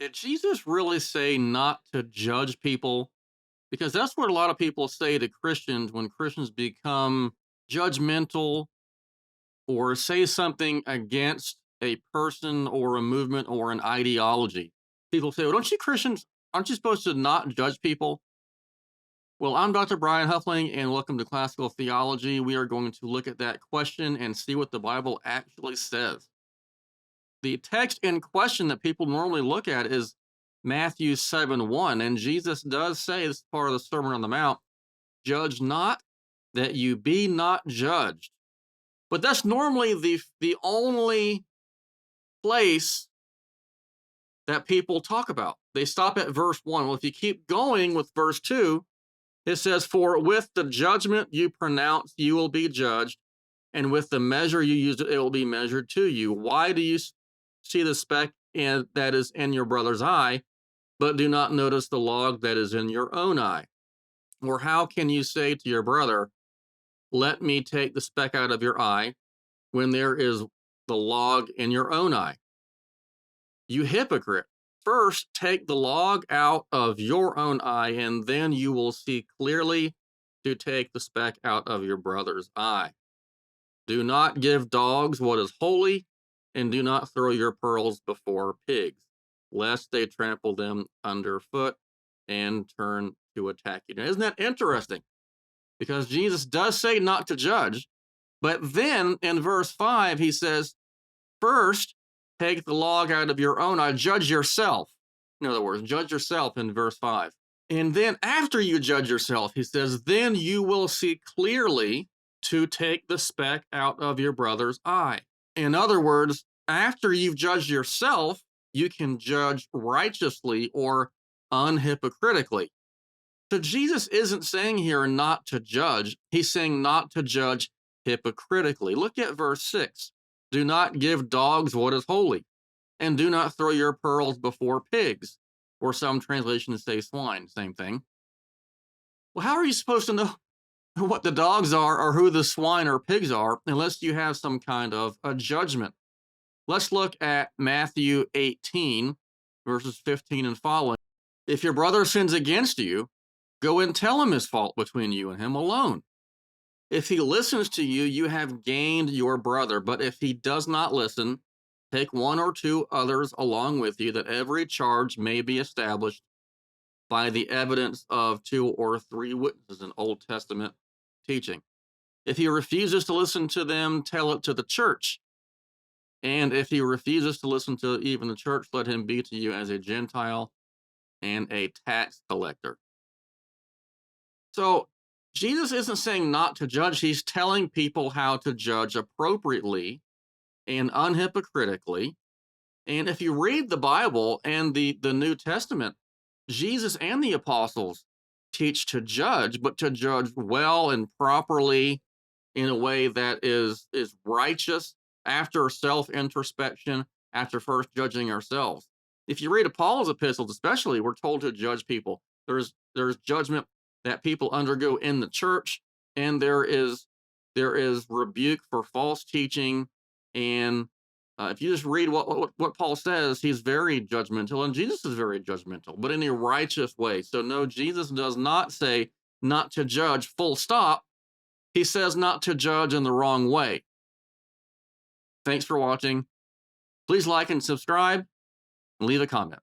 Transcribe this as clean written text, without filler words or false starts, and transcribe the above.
Did Jesus really say not to judge people? Because that's what a lot of people say to Christians when Christians become judgmental or say something against a person or a movement or an ideology. People say, well, don't you Christians, aren't you supposed to not judge people? Well, I'm Dr. Brian Huffling, and welcome to Classical Theology. We are going to look at that question and see what the Bible actually says. The text in question that people normally look at is Matthew 7:1. And Jesus does say, this is part of the Sermon on the Mount, judge not that you be not judged. But that's normally the only place that people talk about. They stop at verse 1. Well, if you keep going with verse 2, it says, for with the judgment you pronounce, you will be judged, and with the measure you use, it will be measured to you. Why do you see the speck that is in your brother's eye, but do not notice the log that is in your own eye? Or how can you say to your brother, let me take the speck out of your eye, when there is the log in your own eye? You hypocrite. First, take the log out of your own eye, and then you will see clearly to take the speck out of your brother's eye. Do not give dogs what is holy, and do not throw your pearls before pigs, lest they trample them underfoot and turn to attack you. Now, isn't that interesting? Because Jesus does say not to judge, but then in verse 5, he says, first, take the log out of your own eye, judge yourself. In other words, judge yourself in verse 5. And then after you judge yourself, he says, then you will see clearly to take the speck out of your brother's eye. In other words, after you've judged yourself, you can judge righteously or unhypocritically. So Jesus isn't saying here not to judge. He's saying not to judge hypocritically. Look at verse 6. Do not give dogs what is holy, and do not throw your pearls before pigs, or some translations say swine, same thing. Well, how are you supposed to know what the dogs are or who the swine or pigs are unless you have some kind of a judgment? Let's look at Matthew 18, verses 15 and following. If your brother sins against you, go and tell him his fault between you and him alone. If he listens to you, you have gained your brother. But if he does not listen, take one or two others along with you, that every charge may be established by the evidence of two or three witnesses, in Old Testament teaching. If he refuses to listen to them, tell it to the church. And if he refuses to listen to even the church, let him be to you as a Gentile and a tax collector. So Jesus isn't saying not to judge. He's telling people how to judge appropriately and unhypocritically. And if you read the Bible and the New Testament, Jesus and the apostles teach to judge, but to judge well and properly in a way that is righteous, after self-introspection, after first judging ourselves. If you read Paul's epistles especially, we're told to judge people. There's judgment that people undergo in the church, and there is rebuke for false teaching. And if you just read what Paul says, he's very judgmental, and Jesus is very judgmental, but in a righteous way. So no, Jesus does not say not to judge, full stop. He says not to judge in the wrong way. Thanks for watching. Please like and subscribe, and leave a comment.